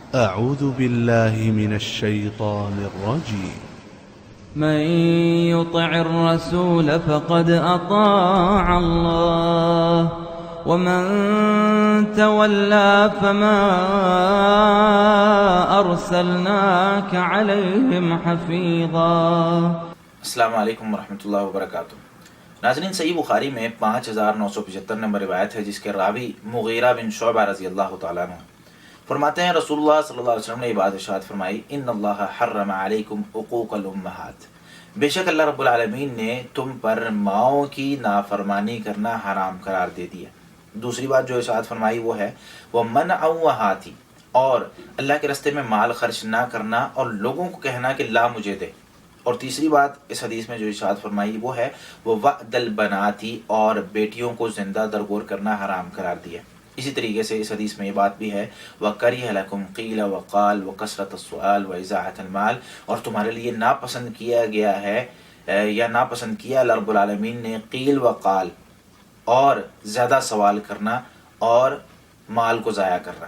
أعوذ بالله من الشيطان الرجيم. من يطع الرسول فقد أطاع الله ومن تولى فما أرسلناك عليهم حفيظا۔ السلام علیکم ورحمۃ اللہ وبرکاتہ۔ ناظرین، صحیح بخاری میں 5975 نمبر روایت ہے جس کے راوی مغیرہ بن شعبہ رضی اللہ تعالیٰ عنہ فرماتے ہیں رسول اللہ صلی اللہ علیہ وسلم نے یہ بات ارشاد فرمائی، ان اللہ حرم علیکم عقوق الامہات، بے شک اللہ رب العالمین نے تم پر ماؤں کی نافرمانی کرنا حرام قرار دے دیا۔ دوسری بات جو ارشاد فرمائی وہ ہے وہ منعوہاتی، اور اللہ کے راستے میں مال خرچ نہ کرنا اور لوگوں کو کہنا کہ لا مجھے دے۔ اور تیسری بات اس حدیث میں جو ارشاد فرمائی وہ ہے وہ وعد البناتی، اور بیٹیوں کو زندہ درگور کرنا حرام قرار دیا۔ اسی طریقے سے اس حدیث میں یہ بات بھی ہے وَكَرِهَ لَكُمْ قِيلَ وَقَالَ وَكَثْرَةَ السُّؤَالِ وَإِضَاعَةَ الْمَالِ، اور تمہارے لیے ناپسند کیا گیا ہے یا ناپسند کیا اللہ رب العالمین نے قیل وقال، اور زیادہ سوال کرنا اور مال کو ضائع کرنا۔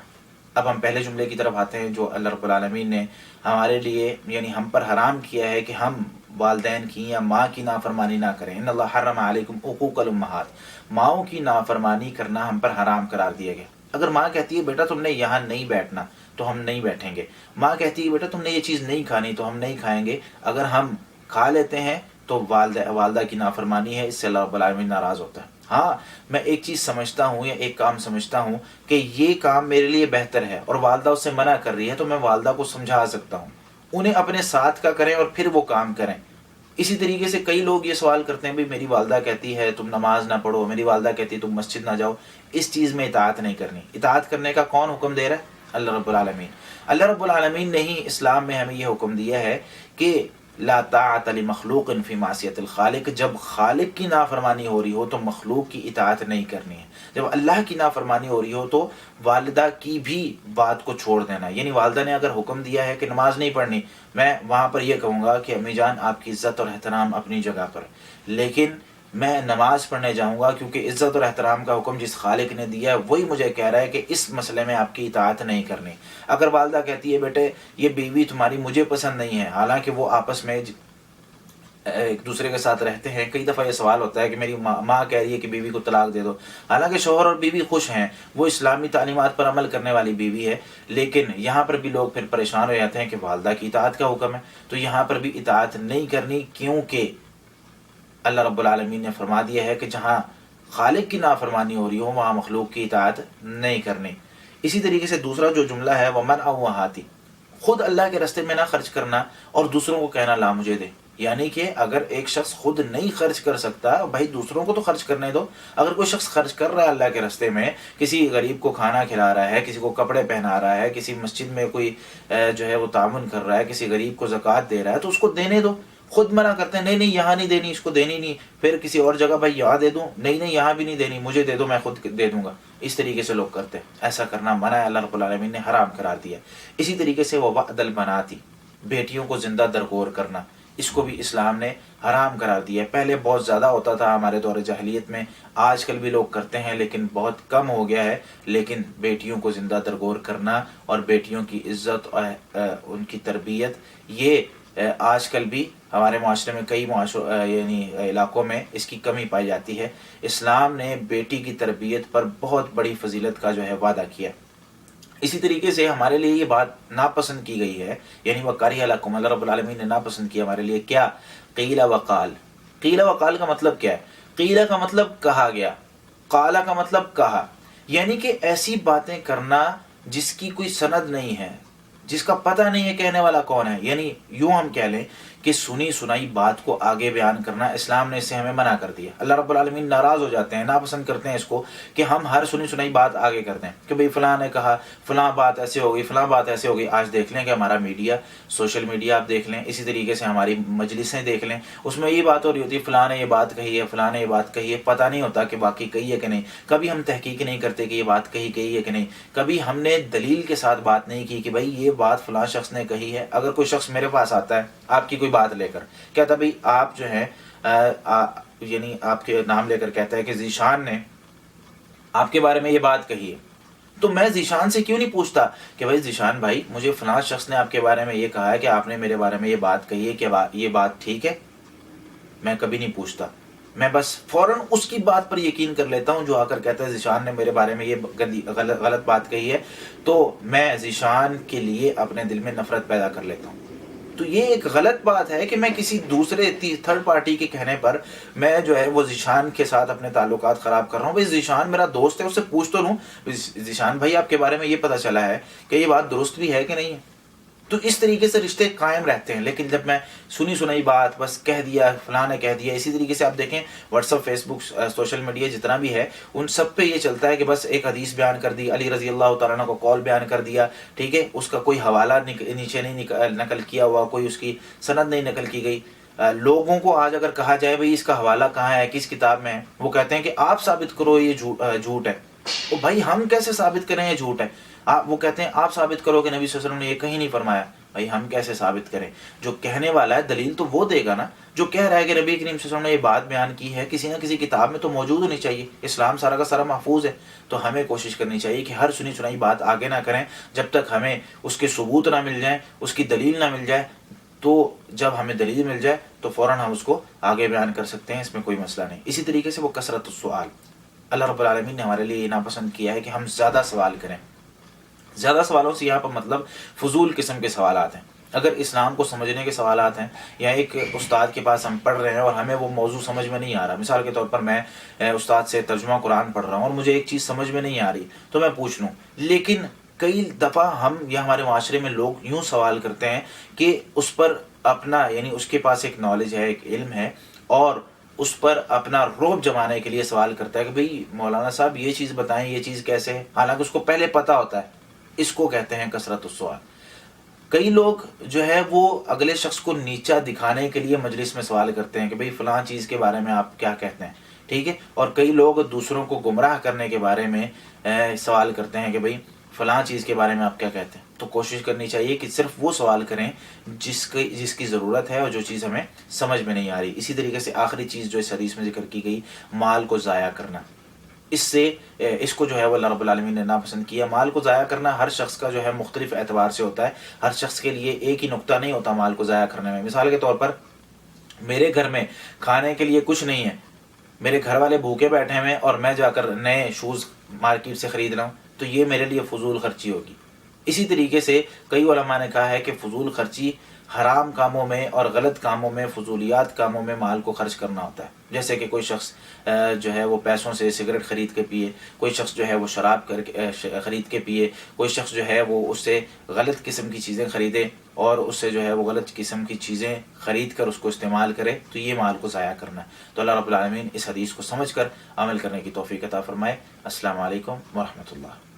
اب ہم پہلے جملے کی طرف آتے ہیں جو اللہ رب العالمین نے ہمارے لیے یعنی ہم پر حرام کیا ہے کہ ہم والدین کی یا ماں کی نافرمانی نہ کریں۔ ان اللہ حرم علیکم عقوق الامہات، ماؤں کی نافرمانی کرنا ہم پر حرام قرار دیا گیا۔ اگر ماں کہتی ہے بیٹا تم نے یہاں نہیں بیٹھنا تو ہم نہیں بیٹھیں گے، ماں کہتی ہے بیٹا تم نے یہ چیز نہیں کھانی تو ہم نہیں کھائیں گے، اگر ہم کھا لیتے ہیں تو والدہ کی نافرمانی ہے، اس سے اللہ رب العالمین ناراض ہوتا ہے۔ ہاں، میں ایک چیز سمجھتا ہوں یا ایک کام سمجھتا ہوں کہ یہ کام میرے لیے بہتر ہے اور والدہ اس سے منع کر رہی ہے تو میں والدہ کو سمجھا سکتا ہوں، انہیں اپنے ساتھ کا کریں اور پھر وہ کام کریں۔ اسی طریقے سے کئی لوگ یہ سوال کرتے ہیں بھی میری والدہ کہتی ہے تم نماز نہ پڑھو، میری والدہ کہتی ہے تم مسجد نہ جاؤ، اس چیز میں اطاعت نہیں کرنی۔ اطاعت کرنے کا کون حکم دے رہا ہے؟ اللہ رب العالمین۔ اللہ رب العالمین نے ہی اسلام میں ہمیں یہ حکم دیا ہے کہ لا طاعت لمخلوق فی معصیت الخالق، جب خالق کی نافرمانی ہو رہی ہو تو مخلوق کی اطاعت نہیں کرنی ہے۔ جب اللہ کی نافرمانی ہو رہی ہو تو والدہ کی بھی بات کو چھوڑ دینا، یعنی والدہ نے اگر حکم دیا ہے کہ نماز نہیں پڑھنی، میں وہاں پر یہ کہوں گا کہ امی جان آپ کی عزت اور احترام اپنی جگہ پر، لیکن میں نماز پڑھنے جاؤں گا کیونکہ عزت اور احترام کا حکم جس خالق نے دیا ہے وہی مجھے کہہ رہا ہے کہ اس مسئلے میں آپ کی اطاعت نہیں کرنی۔ اگر والدہ کہتی ہے بیٹے یہ بیوی تمہاری مجھے پسند نہیں ہے، حالانکہ وہ آپس میں ایک دوسرے کے ساتھ رہتے ہیں، کئی دفعہ یہ سوال ہوتا ہے کہ میری ماں کہہ رہی ہے کہ بیوی کو طلاق دے دو، حالانکہ شوہر اور بیوی خوش ہیں، وہ اسلامی تعلیمات پر عمل کرنے والی بیوی ہے، لیکن یہاں پر بھی لوگ پھر پریشان ہو جاتے ہیں کہ والدہ کی اطاعت کا حکم ہے، تو یہاں پر بھی اطاعت نہیں کرنی، کیونکہ اللہ رب العالمین نے فرما دیا ہے کہ جہاں خالق کی نافرمانی ہو رہی ہو وہاں مخلوق کی اطاعت نہیں کرنی۔ اسی طریقے سے دوسرا جو جملہ ہے وہ منعوہاتی، خود اللہ کے راستے میں نہ خرچ کرنا اور دوسروں کو کہنا لا مجھے دے، یعنی کہ اگر ایک شخص خود نہیں خرچ کر سکتا بھائی دوسروں کو تو خرچ کرنے دو۔ اگر کوئی شخص خرچ کر رہا ہے اللہ کے راستے میں، کسی غریب کو کھانا کھلا رہا ہے، کسی کو کپڑے پہنا رہا ہے، کسی مسجد میں کوئی جو ہے وہ تعاون کر رہا ہے، کسی غریب کو زکوٰۃ دے رہا ہے تو اس کو دینے دو۔ خود منع کرتے ہیں نہیں نہیں یہاں نہیں دینی، اس کو دینی نہیں، پھر کسی اور جگہ بھائی یہاں دے دوں، نہیں نہیں یہاں بھی نہیں دینی، مجھے دے دو میں خود دے دوں گا۔ اس طریقے سے لوگ کرتے ہیں، ایسا کرنا منع ہے، اللہ رب العالمین نے حرام قرار دیا۔ اسی طریقے سے وہ وعد البناتی، بیٹیوں کو زندہ درگور کرنا، اس کو بھی اسلام نے حرام قرار دیا ہے۔ پہلے بہت زیادہ ہوتا تھا ہمارے دور جاہلیت میں، آج کل بھی لوگ کرتے ہیں لیکن بہت کم ہو گیا ہے، لیکن بیٹیوں کو زندہ درگور کرنا اور بیٹیوں کی عزت اور ان کی تربیت، یہ آج کل بھی ہمارے معاشرے میں کئی یعنی علاقوں میں اس کی کمی پائی جاتی ہے۔ اسلام نے بیٹی کی تربیت پر بہت بڑی فضیلت کا جو ہے وعدہ کیا۔ اسی طریقے سے ہمارے لیے یہ بات ناپسند کی گئی ہے، یعنی وَكَرِهَ لَكُمْ، اللہ رب العالمین نے ناپسند کیا ہمارے لیے کیا؟ قیل وقال۔ قیل وقال کا مطلب کیا ہے؟ قیل کا مطلب کہا گیا، قال کا مطلب کہا، یعنی کہ ایسی باتیں کرنا جس کی کوئی سند نہیں ہے، جس کا پتہ نہیں ہے کہنے والا کون ہے، یعنی یوں ہم کہہ لیں کہ سنی سنائی بات کو آگے بیان کرنا، اسلام نے اس سے ہمیں منع کر دیا۔ اللہ رب العالمین ناراض ہو جاتے ہیں، ناپسند کرتے ہیں اس کو کہ ہم ہر سنی سنائی بات آگے کرتے ہیں کہ بھئی فلاں نے کہا، فلاں بات ایسے ہو گئی، فلاں بات ایسے ہو گئی۔ آج دیکھ لیں کہ ہمارا میڈیا، سوشل میڈیا آپ دیکھ لیں، اسی طریقے سے ہماری مجلسیں دیکھ لیں، اس میں یہ بات ہو رہی ہوتی ہے فلاں نے یہ بات کہی ہے، فلاں نے یہ بات کہی ہے، پتہ نہیں ہوتا کہ باقی کہی ہے کہ نہیں۔ کبھی ہم تحقیق نہیں کرتے کہ یہ بات کہی ہے کہ نہیں، کبھی ہم نے دلیل کے ساتھ بات نہیں کی کہ بھئی یہ بات فلاں شخص نے کہی ہے۔ اگر کوئی شخص میرے پاس آتا ہے آپ کی کوئی بات لے کر، کہتا بھئی آپ جو ہیں یعنی آپ کے نام لے کر کہتا ہے کہ ذیشان نے آپ کے بارے میں یہ بات کہی ہے، تو میں ذیشان سے کیوں نہیں پوچھتا کہ بھائی ذیشان بھائی مجھے فلاں شخص نے آپ کے بارے میں یہ کہا ہے کہ آپ نے میرے بارے میں یہ بات کہی ہے کہ یہ بات ٹھیک ہے؟ میں کبھی نہیں پوچھتا، میں بس فوراً اس کی بات پر یقین کر لیتا ہوں جو آ کر کہتا ہے ذیشان نے میرے بارے میں یہ غلط بات کہی ہے، تو میں ذیشان کے لیے اپنے دل میں نفرت پیدا کر لیتا ہوں۔ تو یہ ایک غلط بات ہے کہ میں کسی دوسرے تھرڈ پارٹی کے کہنے پر میں جو ہے وہ ذیشان کے ساتھ اپنے تعلقات خراب کر رہا ہوں۔ بھائی ذیشان میرا دوست ہے، اس سے پوچھ تو لوں ذیشان بھائی آپ کے بارے میں یہ پتہ چلا ہے کہ یہ بات درست بھی ہے کہ نہیں ہے۔ تو اس طریقے سے رشتے قائم رہتے ہیں۔ لیکن جب میں سنی سنائی بات بس کہہ دیا، فلاں نے کہہ دیا، اسی طریقے سے آپ دیکھیں واٹس ایپ، فیس بک، سوشل میڈیا جتنا بھی ہے ان سب پہ یہ چلتا ہے کہ بس ایک حدیث بیان کر دی، علی رضی اللہ تعالیٰ عنہ کو قول بیان کر دیا، ٹھیک ہے، اس کا کوئی حوالہ نیچے نہیں نقل کیا ہوا، کوئی اس کی سند نہیں نقل کی گئی۔ لوگوں کو آج اگر کہا جائے بھائی اس کا حوالہ کہاں ہے، کس کتاب میں ہے، وہ کہتے ہیں کہ آپ ثابت کرو یہ جھوٹ ہے۔ تو بھائی ہم کیسے ثابت کریں یہ جھوٹ ہے؟ وہ کہتے ہیں آپ ثابت کرو کہ نبی صلی اللہ علیہ وسلم نے یہ کہیں نہیں فرمایا۔ بھائی ہم کیسے ثابت کریں؟ جو کہنے والا ہے دلیل تو وہ دے گا نا، جو کہہ رہا ہے کہ نبی کریم صلی اللہ علیہ وسلم نے یہ بات بیان کی ہے کسی نہ کسی کتاب میں تو موجود ہونی چاہیے۔ اسلام سارا کا سارا محفوظ ہے، تو ہمیں کوشش کرنی چاہیے کہ ہر سنی سنائی بات آگے نہ کریں جب تک ہمیں اس کے ثبوت نہ مل جائیں، اس کی دلیل نہ مل جائے۔ تو جب ہمیں دلیل مل جائے تو فوراً ہم اس کو آگے بیان کر سکتے ہیں، اس میں کوئی مسئلہ نہیں۔ اسی طریقے سے وہ کثرت السؤال، اللہ رب العالمین نے ہمارے لیے یہ ناپسند کیا ہے کہ ہم زیادہ سوال کریں۔ زیادہ سوالوں سے یہاں پر مطلب فضول قسم کے سوالات ہیں۔ اگر اسلام کو سمجھنے کے سوالات ہیں، یا ایک استاد کے پاس ہم پڑھ رہے ہیں اور ہمیں وہ موضوع سمجھ میں نہیں آ رہا، مثال کے طور پر میں استاد سے ترجمہ قرآن پڑھ رہا ہوں اور مجھے ایک چیز سمجھ میں نہیں آ رہی تو میں پوچھ لوں، لیکن کئی دفعہ ہم یا ہمارے معاشرے میں لوگ یوں سوال کرتے ہیں کہ اس پر اپنا یعنی اس کے پاس ایک نالج ہے، ایک علم ہے، اور اس پر اپنا رعب جمانے کے لیے سوال کرتا ہے کہ بھئی مولانا صاحب یہ چیز بتائیں، یہ چیز کیسے ہے، حالانکہ اس کو پہلے پتہ ہوتا ہے۔ اس کو کہتے ہیں کثرت السؤال۔ کئی لوگ جو ہے وہ اگلے شخص کو نیچا دکھانے کے لیے مجلس میں سوال کرتے ہیں کہ بھئی فلاں چیز کے بارے میں آپ کیا کہتے ہیں، ٹھیک ہے، اور کئی لوگ دوسروں کو گمراہ کرنے کے بارے میں سوال کرتے ہیں کہ بھئی فلاں چیز کے بارے میں آپ کیا کہتے ہیں۔ تو کوشش کرنی چاہیے کہ صرف وہ سوال کریں جس کی ضرورت ہے اور جو چیز ہمیں سمجھ میں نہیں آ رہی۔ اسی طریقے سے آخری چیز جو اس حدیث میں ذکر کی گئی، مال کو ضائع کرنا، اس کو جو ہے وہ اللہ رب العالمین نے ناپسند کیا۔ مال کو ضائع کرنا ہر شخص کا جو ہے مختلف اعتبار سے ہوتا ہے، ہر شخص کے لیے ایک ہی نقطہ نہیں ہوتا مال کو ضائع کرنے میں۔ مثال کے طور پر میرے گھر میں کھانے کے لیے کچھ نہیں ہے، میرے گھر والے بھوکے بیٹھے ہوئے اور میں جا کر نئے شوز مارکیٹ سے خرید رہا ہوں، تو یہ میرے لیے فضول خرچی ہوگی۔ اسی طریقے سے کئی علماء نے کہا ہے کہ فضول خرچی حرام کاموں میں اور غلط کاموں میں، فضولیات کاموں میں مال کو خرچ کرنا ہوتا ہے۔ جیسے کہ کوئی شخص جو ہے وہ پیسوں سے سگریٹ خرید کے پیے، کوئی شخص جو ہے وہ شراب خرید کے پیے، کوئی شخص جو ہے وہ اس سے غلط قسم کی چیزیں خریدے اور اس سے جو ہے وہ غلط قسم کی چیزیں خرید کر اس کو استعمال کرے، تو یہ مال کو ضائع کرنا ہے۔ تو اللہ رب العالمین اس حدیث کو سمجھ کر عمل کرنے کی توفیق عطا فرمائے۔ السلام علیکم ورحمۃ اللہ۔